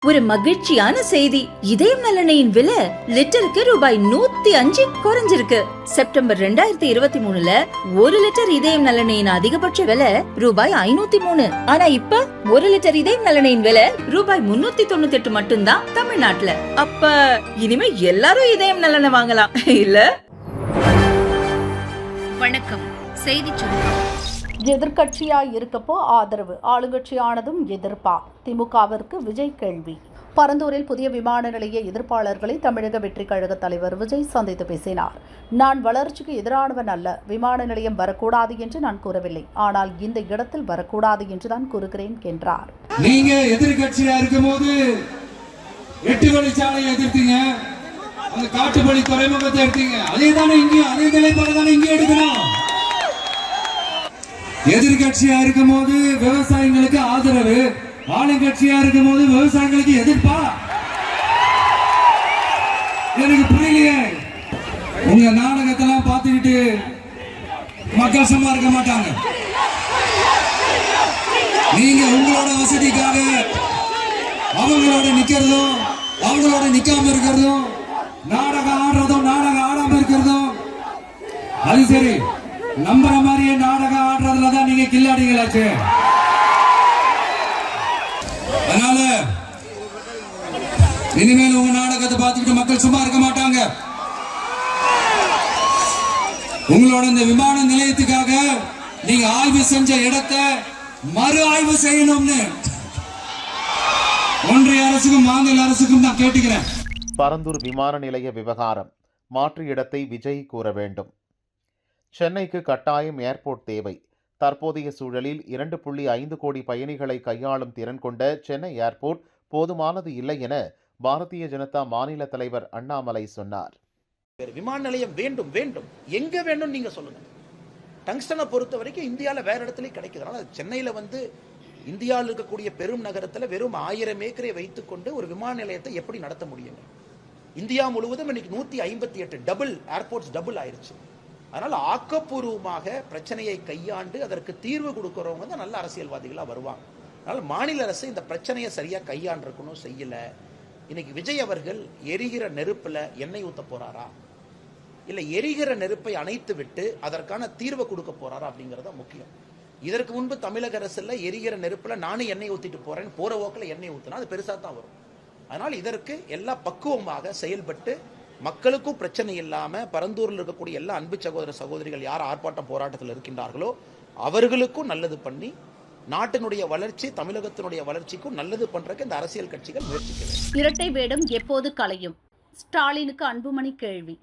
ஒரு மகிழ்ச்சியான செய்தி. இதயம் நலனையின் விலை லிட்டருக்கு ரூபாய் 105 குறைஞ்சிருக்கு. செப்டம்பர் 2023ல 1 லிட்டர் இதயம் நலனையின் அதிகபட்ச விலை ரூபாய் 503. ஆனா இப்ப 1 லிட்டர் இதயம் நலனையின் விலை ரூபாய் 398 மட்டும்தான் தமிழ்நாட்டுல. அப்ப இனிமே எல்லாரும் இதயம் நலனை வாங்கலாம் இல்ல? வணக்கம். செய்தி சுருக்கம். எதிர்கட்சியாய் இருக்கப்போ ஆதரவு, ஆளுங்கட்சியானதும் எதிர்ப்பா? திமுகவிற்கு விஜய் கேள்வி. பரந்தூரில் புதிய விமான நிலைய எதிர்ப்பாளர்களை தமிழக வெற்றிக் கழக தலைவர் விஜய் சந்தித்து பேசினார். நான் வளர்ச்சிக்கு எதிரானவன் அல்ல, விமான நிலையம் வரக்கூடாது என்று நான் கூறவில்லை, ஆனால் இந்த இடத்தில் வரக்கூடாது என்று தான் கூறுகிறேன் என்றார். நீங்க எதிர்கட்சியா இருக்கும் போது 8 வழிச்சாலையை எதிர்த்தீங்க, அந்த காட்டுப்பள்ளி துறைமுகத்தை எடுத்தீங்க, அதே தானே இங்கேயும் அதே நிலைப்பாடு தானே இங்கே எடுக்கணும். எதிர்கட்சியா இருக்கும் போது விவசாயிகளுக்கு ஆதரவு, ஆளுங்கட்சியா இருக்கும் போது விவசாயிகளுக்கு எதிர்ப்பா? எனக்கு புரியலையே. உங்க நாடகத்தெல்லாம் பார்த்துக்கிட்டு மக்கள் சும்மா இருக்க மாட்டாங்க. நீங்க உங்களோட வசதிக்காக அவங்களோட நிக்கிறதும் அவங்களோட நிக்காம இருக்கிறதும், நாடகம் ஆடுறதும் நாடகம் ஆடாம இருக்கிறதும், அது சரி. நம்புற மாதிரியே நாடகம் ஆடுறதுலதான் நீங்க கில்லாடிகளாச்சு. அதனால இனிமேல் உங்க நாடகத்தை பார்த்துக்கிட்டு மக்கள் சும்மா இருக்க மாட்டாங்க. உங்களோட இந்த விமான நிலையத்துக்காக நீங்க ஆய்வு செஞ்ச இடத்தை மறு ஆய்வு செய்யணும்னு ஒன்றிய அரசுக்கும் மாநில அரசுக்கும் நான் கேட்டுக்கிறேன். பரந்தூர் விமான நிலைய விவகாரம், மாற்று இடத்தை விஜய் கூற வேண்டும். சென்னைக்கு கட்டாயம் ஏர்போர்ட் தேவை. தற்போதைய சூழலில் 2.5 கோடி பயணிகளை கையாளும் திறன் கொண்ட சென்னை ஏர்போர்ட் போதுமானது இல்லை என பாரதிய ஜனதா மாநில தலைவர் அண்ணாமலை சொன்னார். விமான நிலையம் வேண்டும் வேண்டும், எங்க வேண்டும் நீங்க சொல்லுங்க. டங்ஸ்டனை பொறுத்த வரைக்கும் இந்தியாவில் வேற இடத்துல கிடைக்குது. சென்னையில இந்தியாவில் இருக்கக்கூடிய பெரும் நகரத்தில் வெறும் 1000 ஏக்கரை வைத்துக்கொண்டு ஒரு விமான நிலையத்தை எப்படி நடத்த முடியும்? இந்தியா முழுவதும் இன்னைக்கு 158 டபுள் ஏர்போர்ட்ஸ் டபுள் ஆயிருச்சு. அதனால ஆக்கப்பூர்வமாக பிரச்சனையை கையாண்டு அதற்கு தீர்வு கொடுக்கிறவங்க தான் நல்ல அரசியல்வாதிகளா வருவாங்க. அதனால மாநில அரசு இந்த பிரச்சனையை சரியா கையாண்டிருக்கணும், செய்யல. இன்னைக்கு விஜய் அவர்கள் எரிகிற நெருப்புல எண்ணெய் ஊத்த போறாரா, இல்ல எரிகிற நெருப்பை அணைத்து விட்டு அதற்கான தீர்வை கொடுக்க போறாரா அப்படிங்கறத முக்கியம். இதற்கு முன்பு தமிழக அரசுல எரிகிற நெருப்புல நானும் எண்ணெய் ஊத்திட்டு போறேன், போற போக்கில் எண்ணெய் ஊத்தினா அது பெருசா தான் வரும். அதனால இதற்கு எல்லாம் பக்குவமாக செயல்பட்டு மக்களுக்கும் பிரச்சனை இல்லாம பரந்தூரில் இருக்கக்கூடிய எல்லா அன்பு சகோதர சகோதரிகள் யார் ஆர்ப்பாட்டம் போராட்டத்தில் இருக்கின்றார்களோ அவர்களுக்கும் நல்லது பண்ணி நாட்டினுடைய வளர்ச்சி, தமிழகத்தினுடைய வளர்ச்சிக்கும் நல்லது பண்றதுக்கு இந்த அரசியல் கட்சிகள் முயற்சிக்கிறது. இரட்டை வேடம் எப்போது களையும்? ஸ்டாலினுக்கு அன்புமணி கேள்வி.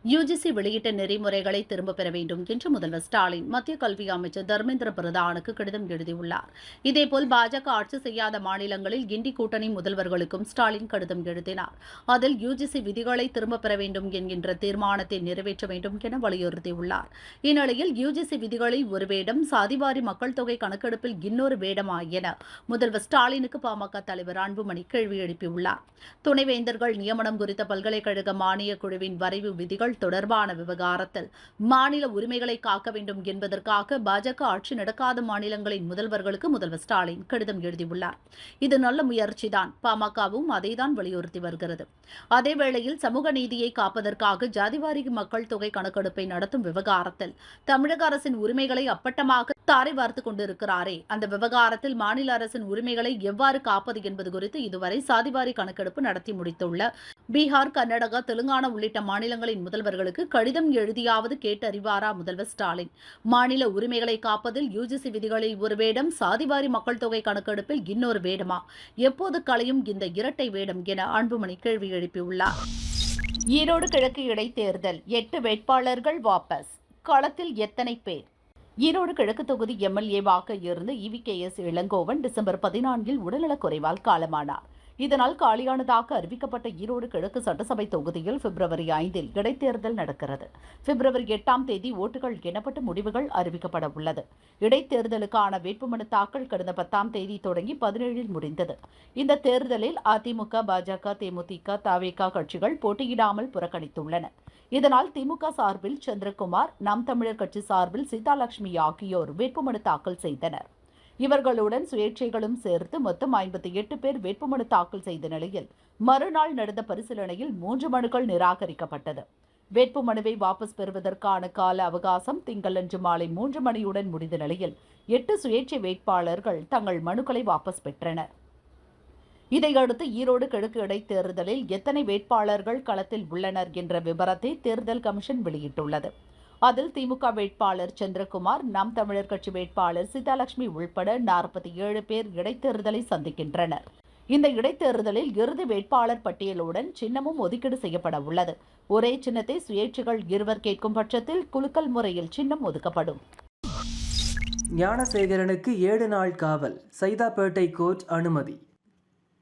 யுஜிசி வெளியிட்ட நெறிமுறைகளை திரும்பப் பெற வேண்டும் என்று முதல்வர் ஸ்டாலின் மத்திய கல்வி அமைச்சர் தர்மேந்திர பிரதானுக்கு கடிதம் எழுதியுள்ளார். இதேபோல் பாஜக ஆட்சி செய்யாத மாநிலங்களில் இண்டி கூட்டணி முதல்வர்களுக்கும் ஸ்டாலின் கடிதம் எழுதினார். அதில் யுஜிசி விதிகளை திரும்பப் பெற வேண்டும் என்கின்ற தீர்மானத்தை நிறைவேற்ற வேண்டும் என வலியுறுத்தியுள்ளார். இந்நிலையில் யுஜிசி விதிகளில் ஒரு வேடம், சாதிவாரி மக்கள் தொகை கணக்கெடுப்பில் இன்னொரு வேடமா என முதல்வர் ஸ்டாலினுக்கு பாமக தலைவர் அன்புமணி கேள்வி எழுப்பியுள்ளார். துணைவேந்தர்கள் நியமனம் குறித்த பல்கலைக்கழக மானிய குழுவின் வரைவு விதிகள் தொடர்பான விவகாரத்தில் மாநில உரிமைகளை காக்க வேண்டும் என்பதற்காக பாஜக ஆட்சி நடக்காத மாநிலங்களின் முதல்வர்களுக்கு முதல்வர் ஸ்டாலின் கடிதம் எழுதியுள்ளார். இது நல்ல முயற்சிதான், பாமகவும் அதைதான் வலியுறுத்தி வருகிறது. அதேவேளையில் சமூக நீதியை காப்பதற்காக ஜாதிவாரி மக்கள் தொகை கணக்கெடுப்பை நடத்தும் விவகாரத்தில் தமிழக அரசின் உரிமைகளை அப்பட்டமாக தாரை வார்த்து கொண்டிருக்கிறாரே, அந்த விவகாரத்தில் மாநில அரசின் உரிமைகளை எவ்வாறு காப்பது என்பது குறித்து இதுவரை சாதிவாரி கணக்கெடுப்பு நடத்தி முடித்துள்ள பீகார், கர்நாடகா, தெலுங்கானா உள்ளிட்ட மாநிலங்களின் முதல்வர்களுக்கு கடிதம் எழுதியாவது கேட்டறிவாரா முதல்வர் ஸ்டாலின்? மாநில உரிமைகளை காப்பதில் யுஜிசி விதிகளில் ஒரு வேடம், சாதிவாரி மக்கள் தொகை கணக்கெடுப்பில் இன்னொரு வேடமா? எப்போது களையும் இந்த இரட்டை வேடம் என அன்புமணி கேள்வி எழுப்பியுள்ளார். ஈரோடு கிழக்கு இடைத்தேர்தல், 8 வேட்பாளர்கள் வாபஸ். களத்தில் எத்தனை பேர்? ஈரோடு கிழக்கு தொகுதி எம்எல்ஏவாக இருந்த EVKS இளங்கோவன் டிசம்பர் 14 உடல்நலக்குறைவால் காலமானார். இதனால் காலியானதாக அறிவிக்கப்பட்ட ஈரோடு கிழக்கு சட்டசபை தொகுதியில் பிப்ரவரி 5 இடைத்தேர்தல் நடக்கிறது. பிப்ரவரி 8 ஓட்டுகள் எண்ணப்பட்டு முடிவுகள் அறிவிக்கப்பட உள்ளது. இடைத்தேர்தலுக்கான வேட்புமனு தாக்கல் கடந்த 10 தொடங்கி 17 முடிந்தது. இந்த தேர்தலில் அதிமுக, பாஜக, தேமுதிக, தவேக கட்சிகள் போட்டியிடாமல் புறக்கணித்துள்ளன. இதனால் திமுக சார்பில் சந்திரகுமார், நாம் தமிழர் கட்சி சார்பில் சீதாலட்சுமி ஆகியோர் வேட்புமனு தாக்கல் செய்தனர். இவர்களுடன் சுயேட்சைகளும் சேர்த்து மொத்தம் 58 பேர் வேட்புமனு தாக்கல் செய்த நிலையில் மறுநாள் நடந்த பரிசீலனையில் 3 மனுக்கள் நிராகரிக்கப்பட்டது. வேட்புமனுவை வாபஸ் பெறுவதற்கான கால அவகாசம் திங்களன்று மாலை 3 மணியுடன் முடிந்த நிலையில் 8 சுயேட்சை வேட்பாளர்கள் தங்கள் மனுக்களை வாபஸ் பெற்றனர். இதையடுத்து ஈரோடு கிழக்கு இடைத்தேர்தலில் எத்தனை வேட்பாளர்கள் களத்தில் உள்ளனர் என்ற விவரத்தை தேர்தல் கமிஷன் வெளியிட்டுள்ளது. அதில் திமுக வேட்பாளர் சந்திரகுமார், நாம் தமிழர் கட்சி வேட்பாளர் சீதாலட்சுமி உள்பட 47 பேர் இடைத்தேர்தலை சந்திக்கின்றனர். இந்த இடைத்தேர்தலில் இறுதி வேட்பாளர் பட்டியலுடன் சின்னமும் ஒதுக்கீடு செய்யப்பட உள்ளது. ஒரே சின்னத்தை சுயேட்சைகள் 2 கேட்கும் பட்சத்தில் குலுக்கல் முறையில் சின்னம் ஒதுக்கப்படும். ஞானசேகரனுக்கு 7 நாள் காவல், சைதாப்பேட்டை கோர்ட் அனுமதி.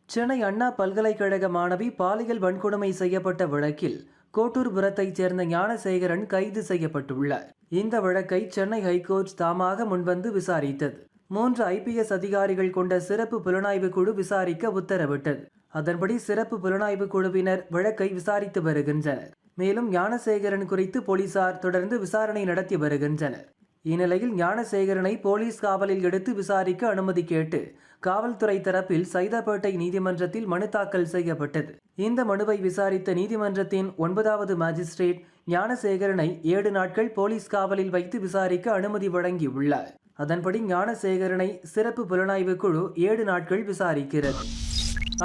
சென்னை அண்ணா பல்கலைக்கழக மாணவி பாலியல் வன்கொடுமை செய்யப்பட்ட வழக்கில் கோட்டூர்புரத்தைச் சேர்ந்த ஞானசேகரன் கைது செய்யப்பட்டுள்ளார். இந்த வழக்கை சென்னை ஹைகோர்ட் தாமாக முன்வந்து விசாரித்தது. 3 IPS அதிகாரிகள் கொண்ட சிறப்பு புலனாய்வு குழு விசாரிக்க உத்தரவிட்டது. அதன்படி சிறப்பு புலனாய்வு குழுவினர் வழக்கை விசாரித்து வருகின்றனர். மேலும் ஞானசேகரன் குறித்து போலீசார் தொடர்ந்து விசாரணை நடத்தி வருகின்றனர். இந்நிலையில் ஞானசேகரனை போலீஸ் காவலில் எடுத்து விசாரிக்க அனுமதி கேட்டு காவல்துறை தரப்பில் சைதாப்பேட்டை நீதிமன்றத்தில் மனு தாக்கல் செய்யப்பட்டது. இந்த மனுவை விசாரித்த நீதிமன்றத்தின் 9வது மாஜிஸ்ட்ரேட் ஞானசேகரனை 7 நாட்கள் போலீஸ் காவலில் வைத்து விசாரிக்க அனுமதி வழங்கியுள்ளார். அதன்படி ஞானசேகரனை சிறப்பு புலனாய்வு குழு 7 நாட்கள் விசாரிக்கிறது.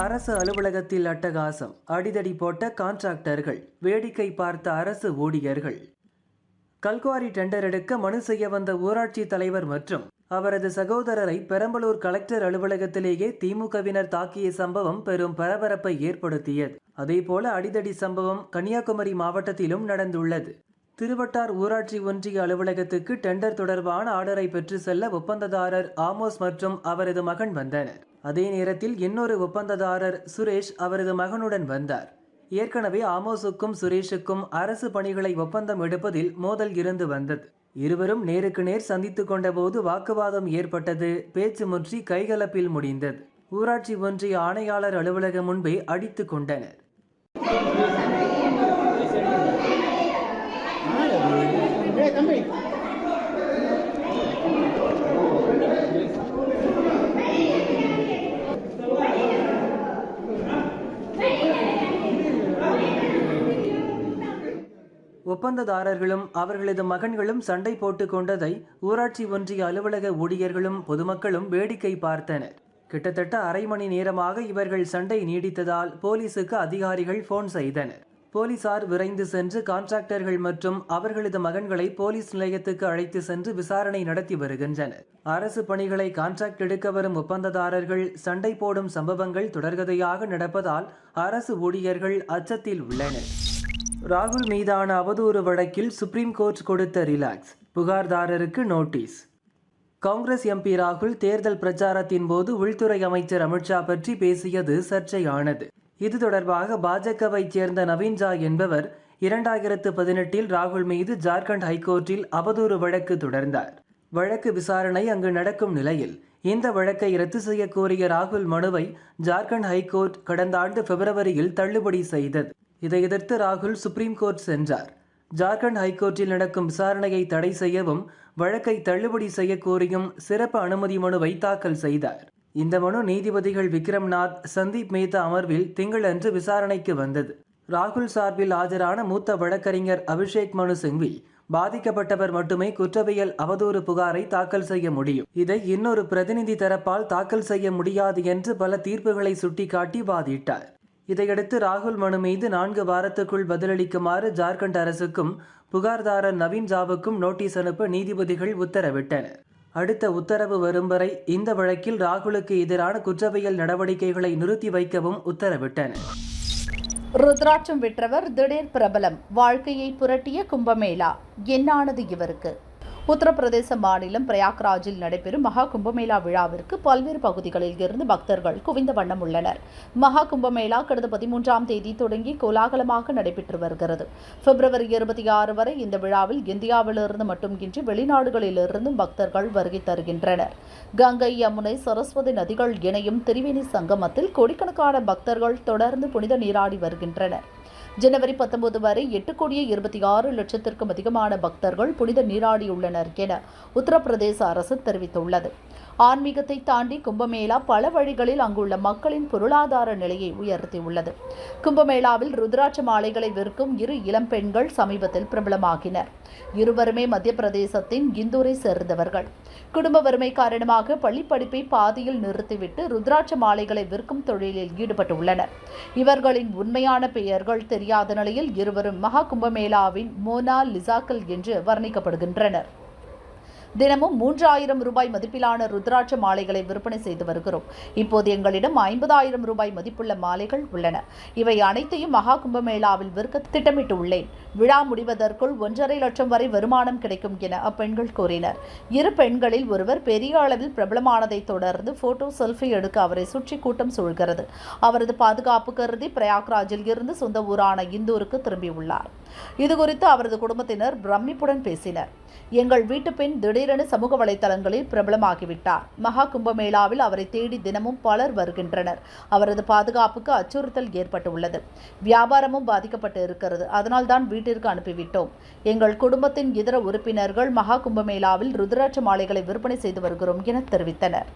அரசு அலுவலகத்தில் அட்டகாசம், அடிதடி போட்ட கான்ட்ராக்டர்கள், வேடிக்கை பார்த்த அரசு ஊழியர்கள். கல்குவாரி டெண்டர் எடுக்க மனு செய்ய வந்த ஊராட்சி தலைவர் மற்றும் அவரது சகோதரரை பெரம்பலூர் கலெக்டர் அலுவலகத்திலேயே திமுகவினர் தாக்கிய சம்பவம் பெரும் பரபரப்பை ஏற்படுத்தியது. அதேபோல அடிதடி சம்பவம் கன்னியாகுமரி மாவட்டத்திலும் நடந்துள்ளது. திருவட்டார் ஊராட்சி ஒன்றிய அலுவலகத்துக்கு டெண்டர் தொடர்பான ஆர்டரை பெற்று செல்ல ஒப்பந்ததாரர் ஆமோஸ் மற்றும் அவரது மகன் வந்தனர். அதே நேரத்தில் இன்னொரு ஒப்பந்ததாரர் சுரேஷ் அவரது மகனுடன் வந்தார். ஏற்கனவே ஆமோஸுக்கும் சுரேஷுக்கும் அரசு பணிகளை ஒப்பந்தம் எடுப்பதில் மோதல் இருந்து வந்தது. இருவரும் நேருக்கு நேர் சந்தித்துக் கொண்டபோது வாக்குவாதம் ஏற்பட்டது. பேச்சு முற்றி கைகலப்பில் முடிந்தது. ஊராட்சி ஒன்றிய ஆணையாளர் அலுவலகம் முன்பே அடித்துக் கொண்டனர். ஒப்பந்ததாரர்களும் அவர்களது மகன்களும் சண்டை போட்டுக் கொண்டதை ஊராட்சி ஒன்றிய அலுவலக ஊழியர்களும் பொதுமக்களும் வேடிக்கை பார்த்தனர். கிட்டத்தட்ட அரை மணி நேரமாக இவர்கள் சண்டை நீடித்ததால் போலீசுக்கு அதிகாரிகள் போன் செய்தனர். போலீசார் விரைந்து சென்று கான்ட்ராக்டர்கள் மற்றும் அவர்களது மகன்களை போலீஸ் நிலையத்துக்கு அழைத்து சென்று விசாரணை நடத்தி வருகின்றனர். அரசு பணிகளை கான்ட்ராக்ட் எடுக்க வரும் ஒப்பந்ததாரர்கள் சண்டை போடும் சம்பவங்கள் தொடர்கதையாக நடப்பதால் அரசு ஊழியர்கள் அச்சத்தில் உள்ளனர். ராகுல் மீதான அவதூறு வழக்கில் சுப்ரீம் கோர்ட் கொடுத்த ரிலாக்ஸ், புகார்தாரருக்கு நோட்டீஸ். காங்கிரஸ் MP ராகுல் தேர்தல் பிரச்சாரத்தின் போது உள்துறை அமைச்சர் அமித்ஷா பற்றி பேசியது சர்ச்சையானது. இது தொடர்பாக பாஜகவைச் சேர்ந்த நவீன் ஜா என்பவர் 2018 ராகுல் மீது ஜார்க்கண்ட் ஹைகோர்ட்டில் அவதூறு வழக்கு தொடர்ந்தார். வழக்கு விசாரணை அங்கு நடக்கும் நிலையில் இந்த வழக்கை ரத்து செய்ய கோரிய ராகுல் மனுவை ஜார்க்கண்ட் ஹைகோர்ட் கடந்த ஆண்டு பிப்ரவரியில் தள்ளுபடி செய்தது. இதை எதிர்த்து ராகுல் சுப்ரீம் கோர்ட் சென்றார். ஜார்க்கண்ட் ஹைகோர்ட்டில் நடக்கும் விசாரணையை தடை செய்யவும் வழக்கை தள்ளுபடி செய்ய கோரியும் சிறப்பு அனுமதி மனுவை தாக்கல் செய்தார். இந்த மனு நீதிபதிகள் விக்ரம்நாத், சந்தீப் மேத்தா அமர்வில் திங்களன்று விசாரணைக்கு வந்தது. ராகுல் சார்பில் ஆஜரான மூத்த வழக்கறிஞர் அபிஷேக் மனு சிங்வி, பாதிக்கப்பட்டவர் மட்டுமே குற்றவியல் அவதூறு புகாரை தாக்கல் செய்ய முடியும், இதை இன்னொரு பிரதிநிதி தரப்பால் தாக்கல் செய்ய முடியாது என்று பல தீர்ப்புகளை சுட்டிக்காட்டி வாதிட்டார். இதையடுத்து ராகுல் மனு மீது 4 வாரத்துக்குள் பதிலளிக்குமாறு ஜார்க்கண்ட் அரசுக்கும் புகார்தாரர் நவீன் ஜாவுக்கும் நோட்டீஸ் அனுப்ப நீதிபதிகள் உத்தரவிட்டனர். அடுத்த உத்தரவு வரும் வரை இந்த வழக்கில் ராகுலுக்கு எதிரான குற்றவியல் நடவடிக்கைகளை நிறுத்தி வைக்கவும் உத்தரவிட்டனர். ருத்ராட்சம் விற்றவர் திடீர் பிரபலம், வாழ்க்கையை புரட்டிய கும்பமேளா, என்னானது இவருக்கு? உத்தரப்பிரதேச மாநிலம் பிரயாக்ராஜில் நடைபெறும் மகா கும்பமேளா விழாவிற்கு பல்வேறு பகுதிகளில் இருந்து பக்தர்கள் குவிந்த வண்ணம் உள்ளனர். மகா கும்பமேளா கடந்த 13ஆம் தேதி தொடங்கி கோலாகலமாக நடைபெற்று வருகிறது. பிப்ரவரி 26 வரை இந்த விழாவில் இந்தியாவிலிருந்து மட்டுமின்றி வெளிநாடுகளிலிருந்தும் பக்தர்கள் வருகை தருகின்றனர். கங்கை, யமுனை, சரஸ்வதி நதிகள் இணையும் திரிவேணி சங்கமத்தில் கோடிக்கணக்கான பக்தர்கள் தொடர்ந்து புனித நீராடி வருகின்றனர். ஜனவரி 19 வரை 8,26,00,000 அதிகமான பக்தர்கள் புனித நீராடியுள்ளனர் என உத்தரப்பிரதேச அரசு தெரிவித்துள்ளது. ஆன்மீகத்தை தாண்டி கும்பமேளா பல வழிகளில் அங்குள்ள மக்களின் பொருளாதார நிலையை உயர்த்தியுள்ளது. கும்பமேளாவில் ருத்ராட்ச மாலைகளை விற்கும் இரு இளம் பெண்கள் சமீபத்தில் பிரபலமாகினர். இருவருமே மத்திய பிரதேசத்தின் இந்தூரை சேர்ந்தவர்கள். குடும்ப வறுமை காரணமாக பள்ளி படிப்பை பாதியில் நிறுத்திவிட்டு ருத்ராட்ச மாலைகளை விற்கும் தொழிலில் ஈடுபட்டுள்ளனர். இவர்களின் உண்மையான பெயர்கள் தெரியாத நிலையில் இருவரும் மகா கும்பமேளாவின் மோனா லிசாக்கள் என்று வர்ணிக்கப்படுகின்றனர். தினமும் 3000 ரூபாய் மதிப்பிலான ருத்ராட்ச மாலைகளை விற்பனை செய்து வருகிறோம். இப்போது எங்களிடம் 50,000 ரூபாய் மதிப்புள்ள மாலைகள் உள்ளன. இவை அனைத்தையும் மகா கும்பமேளாவில் விற்க திட்டமிட்டுள்ளேன். விழா முடிவதற்குள் 1.5 லட்சம் வரை வருமானம் கிடைக்கும் என அப்பெண்கள் கூறினர். இரு பெண்களில் ஒருவர் பெரிய அளவில் பிரபலமானதை தொடர்ந்து போட்டோ செல்ஃபி எடுக்க அவரை சுற்றி கூட்டம் சூழ்கிறது. அவரது பாதுகாப்பு கருதி பிரயாக்ராஜில் இருந்து சொந்த ஊரான இந்தூருக்கு திரும்பியுள்ளார். இதுகுறித்து அவரது குடும்பத்தினர் பிரமிப்புடன் பேசினர். எங்கள் வீட்டு பெண் திடீரென சமூக வலைதளங்களில் பிரபலமாகிவிட்டார். மகா கும்பமேளாவில் அவரை தேடி தினமும் பலர் வருகின்றனர். அவரது பாதுகாப்புக்கு அச்சுறுத்தல் ஏற்பட்டுள்ளது. வியாபாரமும் பாதிக்கப்பட்டு இருக்கிறது. அதனால்தான் வீட்டிற்கு அனுப்பிவிட்டோம். எங்கள் குடும்பத்தின் இதர உறுப்பினர்கள் மகா கும்பமேளாவில் ருத்ராட்ச மாலைகளை விற்பனை செய்து வருகிறோம் என தெரிவித்தனர்.